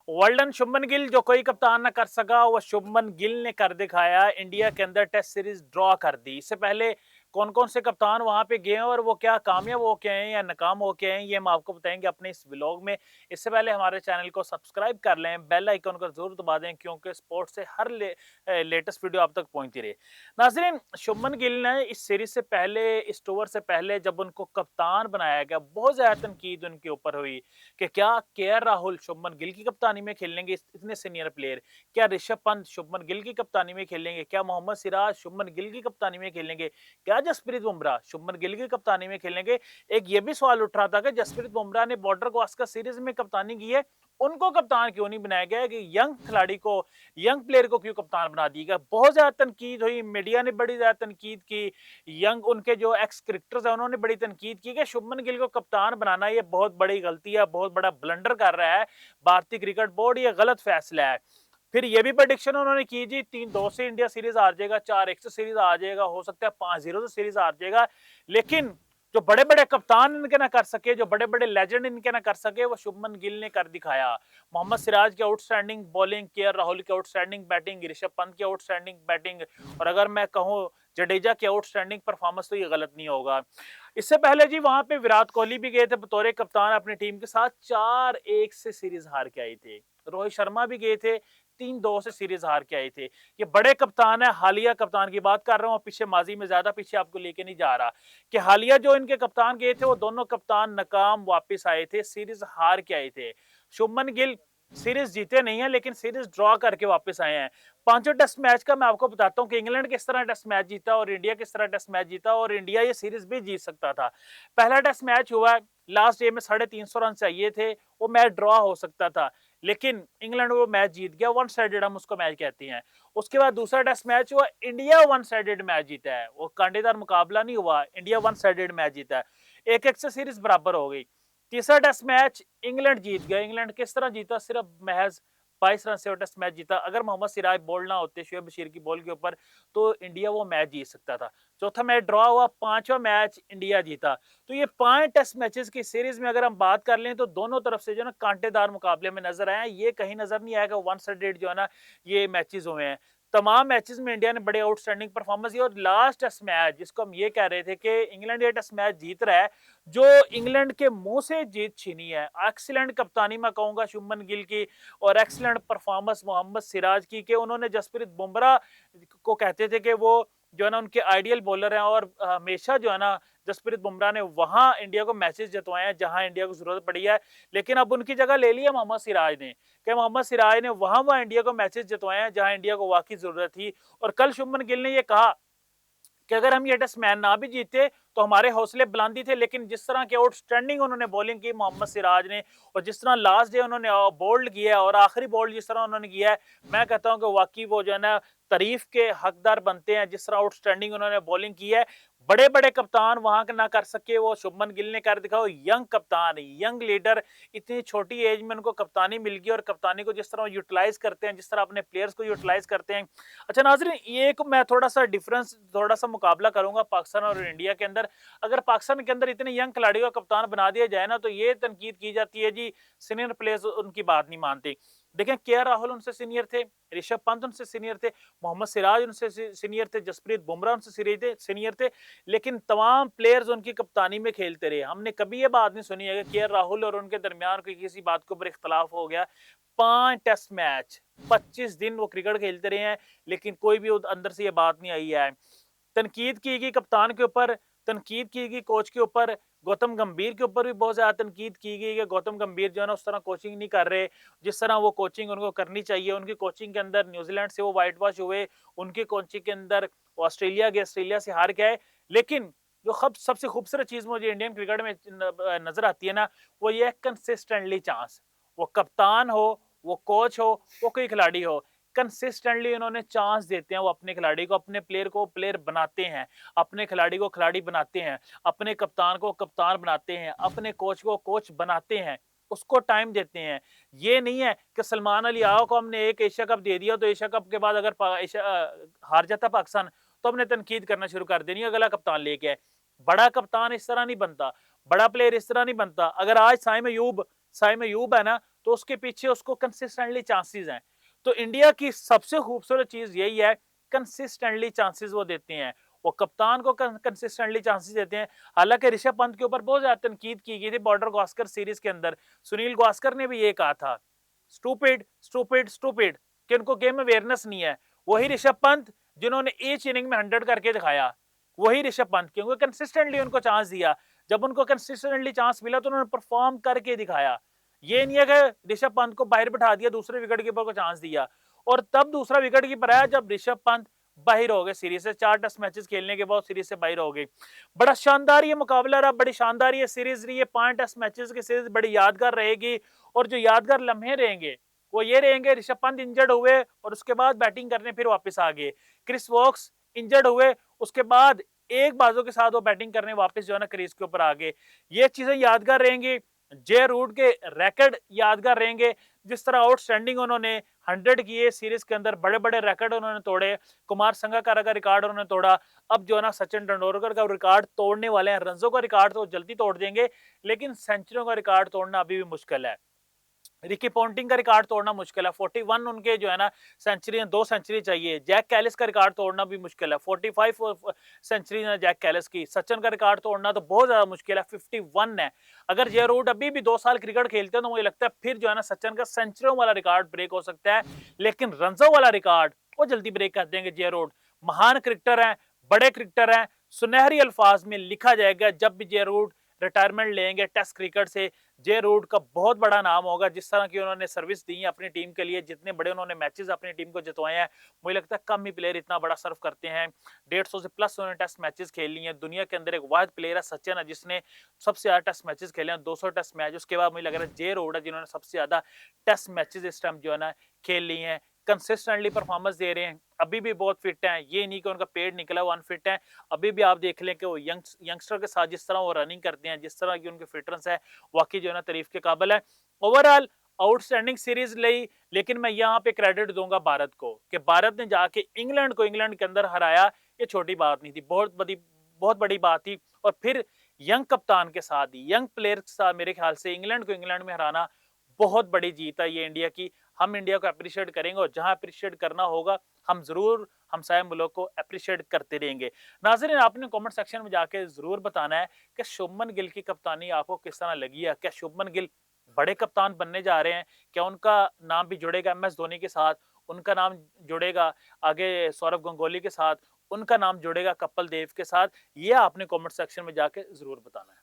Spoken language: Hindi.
वर्ल्डन शुभमन गिल जो कोई कप्तान ना कर सका वो शुभमन गिल ने कर दिखाया। इंडिया के अंदर टेस्ट सीरीज ड्रॉ कर दी। इससे पहले कौन कौन से कप्तान वहां पे गए हैं और वो क्या कामयाब हो के आए हैं या नाकाम हो के आए हैं, ये हम आपको बताएंगे अपने इस व्लॉग में। इससे पहले हमारे चैनल को सब्सक्राइब कर लें, बेल आइकन को जरूर दबा दें, क्योंकि स्पोर्ट्स से हर लेटेस्ट वीडियो आप तक पहुंचती रहे। नाजरीन, शुभमन गिल ने इस सीरीज से पहले, इस टूर से पहले जब उनको कप्तान बनाया गया, बहुत ज्यादा तनकीद उनके ऊपर हुई कि क्या केएल राहुल शुभमन गिल की कप्तानी में खेलेंगे, इतने सीनियर प्लेयर। क्या ऋषभ पंत शुभमन गिल की कप्तानी में खेलेंगे, क्या मोहम्मद सिराज शुभमन गिल की कप्तानी में खेलेंगे, क्या जसप्रीत बुमराह शुभमन गिल की कप्तानी में खेलेंगे। एक ये भी सवाल उठ रहा था कि जसप्रीत बुमराह ने बॉर्डर गावस्कर सीरीज में कप्तानी की है, उनको कप्तान क्यों नहीं बनाया गया, कि यंग खिलाड़ी को, यंग प्लेयर को क्यों कप्तान बना दिया गया। बहुत ज्यादा तनकीद हुई, मीडिया ने बड़ी ज्यादा तनकीद की, यंग उनके जो एक्स क्रिकेटर्स हैं उन्होंने बड़ी तनकीद की कि शुभमन गिल को कप्तान बनाना ये बहुत बड़ी गलती है, बहुत बड़ा ब्लंडर कर रहा है भारतीय क्रिकेट बोर्ड, ये गलत फैसला है। फिर ये भी प्रेडिक्शन उन्होंने की जी 3-2 से इंडिया सीरीज हार जाएगा, 4-1 से सीरीज आ जाएगा, हो सकता है 5-0 से सीरीज हार जाएगा। लेकिन जो बड़े बड़े कप्तान इनके ना कर सके, जो बड़े बड़े लेजेंड इनके ना कर सके, वो शुभमन गिल ने कर दिखाया। मोहम्मद सिराज की आउटस्टैंडिंग बॉलिंग, केएल राहुल की आउटस्टैंडिंग बैटिंग, ऋषभ पंत की आउटस्टैंडिंग बैटिंग, और अगर मैं कहूं जडेजा की आउटस्टैंडिंग परफॉर्मेंस, तो ये गलत नहीं होगा। इससे पहले जी वहां पे विराट कोहली भी गए थे बतौर कप्तान अपनी टीम के साथ, 4-1 से सीरीज हार के आए थे। रोहित शर्मा भी गए थे, 3-2 से सीरीज हार के आए थे। ये बड़े कप्तान है, हालिया कप्तान की बात कर रहा हूँ, पीछे माजी में ज्यादा पीछे आपको लेके नहीं जा रहा, कि हालिया जो इनके कप्तान गए थे वो दोनों कप्तान नाकाम वापस आए थे, सीरीज हार के आए थे। शुभमन गिल सीरीज जीते नहीं है, लेकिन सीरीज ड्रॉ करके वापस आए हैं। पांचों टेस्ट मैच का मैं आपको बताता हूं कि इंग्लैंड किस तरह टेस्ट मैच जीता और इंडिया किस तरह टेस्ट मैच जीता, और इंडिया ये सीरीज भी जीत सकता था। पहला टेस्ट मैच हुआ, लास्ट डे में 350 रन चाहिए थे, वो मैच ड्रॉ हो सकता था, लेकिन इंग्लैंड वो मैच जीत गया, वन साइडेड हम उसको मैच कहते हैं। उसके बाद दूसरा टेस्ट मैच हुआ, इंडिया वन साइडेड मैच जीता है, वो कांटेदार मुकाबला नहीं हुआ, इंडिया वन साइडेड मैच जीता है, 1-1 से सीरीज बराबर हो गई। तीसरा टेस्ट मैच इंग्लैंड जीत गया। इंग्लैंड किस तरह जीता, सिर्फ महज 22 रन से वो टेस्ट मैच जीता। अगर मोहम्मद सिराज बॉल ना होते शुएब बशीर की बॉल के ऊपर, तो इंडिया वो मैच जीत सकता था। चौथा मैच ड्रॉ हुआ, पांचवा मैच इंडिया जीता। तो ये 5 टेस्ट मैचेस की सीरीज में अगर हम बात कर लें, तो दोनों तरफ से जो ना कांटेदार मुकाबले में नजर आए। ये कहीं नजर नहीं आएगा वन साइडेड जो है ना ये मैचेस हुए हैं। तमाम मैचेस में इंडिया ने बड़े आउटस्टैंडिंग परफॉर्मेंस की, और लास्ट टेस्ट मैच जिसको हम ये कह रहे थे कि इंग्लैंड ये टेस्ट मैच जीत रहा है, जो इंग्लैंड के मुंह से जीत छीनी है। एक्सीलेंट कप्तानी मैं कहूंगा शुभमन गिल की, और एक्सीलेंट परफॉर्मेंस मोहम्मद सिराज की, कि उन्होंने जसप्रीत बुमराह को कहते थे कि वो जो है ना उनके आइडियल बॉलर हैं, और हमेशा जो है ना जसप्रीत बुमराह ने वहां इंडिया को मैचेस जितवाए हैं जहां इंडिया को जरूरत पड़ी है। लेकिन अब उनकी जगह ले लिया मोहम्मद सिराज ने, कि मोहम्मद सिराज ने वहां इंडिया को मैचेस जितवाए हैं जहां इंडिया को वाकई जरूरत थी। और कल शुभमन गिल ने यह कहा कि अगर हम ये टेस्ट मैच ना भी जीते तो हमारे हौसले बुलंदी थे, लेकिन जिस तरह के आउटस्टैंडिंग उन्होंने बॉलिंग की मोहम्मद सिराज ने, और जिस तरह लास्ट डे उन्होंने बोल्ड किया है और आखिरी बॉल्ड जिस तरह उन्होंने किया है, मैं कहता हूं कि वाकई वो जो है ना तारीफ के हकदार बनते हैं। जिस तरह आउटस्टैंडिंग उन्होंने बॉलिंग की है, बड़े बड़े कप्तान वहां ना कर सके, वो शुभमन गिल ने कर दिखाओ। यंग कप्तान, यंग लीडर, इतनी छोटी एज में उनको कप्तानी मिल गई, और कप्तानी को जिस तरह यूटिलाइज करते हैं, जिस तरह अपने प्लेयर्स को यूटिलाइज करते हैं। अच्छा नाजरीन, ये एक मैं थोड़ा सा डिफरेंस, थोड़ा सा मुकाबला करूंगा पाकिस्तान और इंडिया के अंदर। अगर पाकिस्तान के अंदर इतने यंग खिलाड़ियों का कप्तान बना दिया जाए ना, तो ये तनकीद की जाती है जी सीनियर प्लेयर्स उनकी बात नहीं मानते। देखें, केएल राहुल उनसे सीनियर थे, ऋषभ पंत उनसे सीनियर थे, मोहम्मद सिराज उनसे सीनियर थे, जसप्रीत बुमराह उनसे सीनियर थे, लेकिन तमाम प्लेयर्स उनकी कप्तानी में खेलते रहे। हमने कभी ये बात नहीं सुनी है कि केएल राहुल और उनके दरमियान कोई किसी बात के ऊपर इख्तलाफ हो गया। 5 टेस्ट मैच, 25 दिन वो क्रिकेट खेलते रहे हैं, लेकिन कोई भी अंदर से ये बात नहीं आई है। तनकीद की गई कप्तान के ऊपर, तनकीद की गई कोच के ऊपर, गौतम गंभीर के ऊपर भी बहुत ज्यादा तनकीद की गई कि गौतम गंभीर जो है ना उस तरह कोचिंग नहीं कर रहे जिस तरह वो कोचिंग उनको करनी चाहिए। उनकी कोचिंग के अंदर न्यूजीलैंड से वो वाइट वॉश हुए, उनकी कोचिंग के अंदर ऑस्ट्रेलिया गए, ऑस्ट्रेलिया से हार गए। लेकिन जो सबसे खूबसूरत चीज मुझे इंडियन क्रिकेट में नजर आती है ना, वो ये कंसिस्टेंटली चांस, वो कप्तान हो, वो कोच हो, वो कोई खिलाड़ी हो, कंसिस्टेंटली उन्होंने चांस देते हैं। वो अपने खिलाड़ी को, अपने प्लेयर को प्लेयर बनाते हैं, अपने खिलाड़ी को खिलाड़ी बनाते हैं, अपने कप्तान को कप्तान बनाते हैं, अपने कोच को कोच बनाते हैं, उसको टाइम देते हैं। ये नहीं है कि सलमान अली आओ को हमने एक एशिया कप दे दिया, तो एशिया कप के बाद अगर हार जाता पाकिस्तान, तो हमने तनकीद करना शुरू कर देनी, अगला कप्तान लेके आए। बड़ा कप्तान इस तरह नहीं बनता, बड़ा प्लेयर इस तरह नहीं बनता। अगर आज साइम अयूब है ना, तो उसके पीछे उसको कंसिस्टेंटली चांसेस हैं। तो इंडिया की सबसे खूबसूरत चीज यही है, कंसिस्टेंटली चांसेस वो देते हैं, वो कप्तान को कंसिस्टेंटली चांसेस देते हैं। हालांकि ऋषभ पंत के ऊपर बहुत ज्यादा तनकीद की गई थी बॉर्डर गावस्कर सीरीज के अंदर। सुनील गावस्कर ने भी ये कहा था, स्टूपिड स्टूपिड स्टूपिड, कि उनको गेम में अवेयरनेस नहीं है। वही ऋषभ पंत जिन्होंने एच इनिंग में 100 करके दिखाया, वही ऋषभ पंत, क्योंकि कंसिस्टेंटली उनको चांस दिया। जब उनको कंसिस्टेंटली चांस मिला तो उन्होंने परफॉर्म करके दिखाया। ये नहीं है कि ऋषभ पंत को बाहर बिठा दिया, दूसरे विकेट कीपर को चांस दिया। और तब दूसरा विकेट कीपर आया जब ऋषभ पंत बाहर हो गए सीरीज से, 4 टेस्ट मैचेस खेलने के बाद सीरीज से बाहर हो गए। बड़ा शानदार ये मुकाबला रहा, बड़ी शानदार ये सीरीज रही है। 5 टेस्ट मैचेस की सीरीज बड़ी यादगार रहेगी। और जो यादगार लम्हे रहेंगे वो ये रहेंगे, ऋषभ पंत इंजर्ड हुए और उसके बाद बैटिंग करने फिर वापस आ गए। क्रिस वोक्स इंजर्ड हुए, उसके बाद एक बाजू के साथ वो बैटिंग करने वापस जो है ना क्रीज के ऊपर आ गए। ये चीजें यादगार रहेंगी। जे रूट के रिकॉर्ड यादगार रहेंगे, जिस तरह आउटस्टैंडिंग उन्होंने 100 किए सीरीज के अंदर, बड़े बड़े रिकॉर्ड उन्होंने तोड़े। कुमार संगकारा का रिकॉर्ड उन्होंने तोड़ा। अब जो है ना सचिन तेंदुलकर का रिकॉर्ड तोड़ने वाले हैं। रनों का रिकॉर्ड तो जल्दी तोड़ देंगे, लेकिन सेंचुरियों का रिकॉर्ड तोड़ना अभी भी मुश्किल है। रिकी पॉन्टिंग का रिकॉर्ड तोड़ना मुश्किल है। 41 उनके जो है ना सेंचुरी, 2 सेंचुरी चाहिए। जैक कैलिस का रिकॉर्ड तोड़ना भी मुश्किल है। 45 सेंचुरी है जैक कैलिस की। सचिन का रिकॉर्ड तोड़ना तो बहुत ज्यादा मुश्किल है, 51 है। अगर जे रूट अभी भी 2 साल क्रिकेट खेलते हैं तो मुझे लगता है फिर जो है ना सचिन का सेंचुरियों वाला रिकॉर्ड ब्रेक हो सकता है। लेकिन रनों वाला रिकॉर्ड वो जल्दी ब्रेक कर देंगे जे रूट। महान क्रिकेटर हैं, बड़े क्रिकेटर हैं। सुनहरी अल्फाज में लिखा जाएगा जब भी जे रूट रिटायरमेंट लेंगे टेस्ट क्रिकेट से, जे रूट का बहुत बड़ा नाम होगा। जिस तरह की उन्होंने सर्विस दी है अपनी टीम के लिए, जितने बड़े उन्होंने मैचेस अपनी टीम को जितवाए हैं, मुझे लगता है कम ही प्लेयर इतना बड़ा सर्व करते हैं। 150 से प्लस उन्होंने टेस्ट मैचेस खेल लिए हैं। दुनिया के अंदर एक वाहिद प्लेयर है सचिन है जिसने सबसे ज्यादा टेस्ट मैचेस खेले हैं, 200 टेस्ट मैच। उसके बाद मुझे लग रहा है जे रूट है जिन्होंने सबसे ज्यादा टेस्ट मैचेस इस टाइम जो है ना खेल लिए हैं। कंसिस्टेंटली परफॉर्मेंस दे रहे हैं, अभी भी बहुत फिट हैं। ये नहीं कि उनका पेट निकला वो अनफिट है। अभी भी आप देख लें कि वो यंगस्टर के साथ जिस तरह वो रनिंग करते हैं, जिस तरह की उनकी फिटनेस है, वाकई जो है ना तारीफ के काबिल है। ओवरऑल आउटस्टैंडिंग सीरीज ली, लेकिन मैं यहाँ पे क्रेडिट दूंगा भारत को कि भारत ने जाके इंग्लैंड को इंग्लैंड के अंदर हराया। ये छोटी बात नहीं थी, बहुत बड़ी बात थी। और फिर यंग कप्तान के साथ, यंग प्लेयर के साथ मेरे ख्याल से इंग्लैंड को इंग्लैंड में हराना बहुत बड़ी जीत है ये इंडिया की। हम इंडिया को अप्रिशिएट करेंगे और जहां अप्रिशिएट करना होगा हम जरूर हमसाया मुल्क को अप्रिशिएट करते रहेंगे। नाज़रीन, आपने कमेंट सेक्शन में जाके जरूर बताना है कि शुभमन गिल की कप्तानी आपको किस तरह लगी है। क्या शुभमन गिल बड़े कप्तान बनने जा रहे हैं? क्या उनका नाम भी जुड़ेगा एम एस धोनी के साथ? उनका नाम जुड़ेगा आगे सौरव गंगोली के साथ? उनका नाम जुड़ेगा कपिल देव के साथ? ये आपने कमेंट सेक्शन में जाके जरूर बताना है।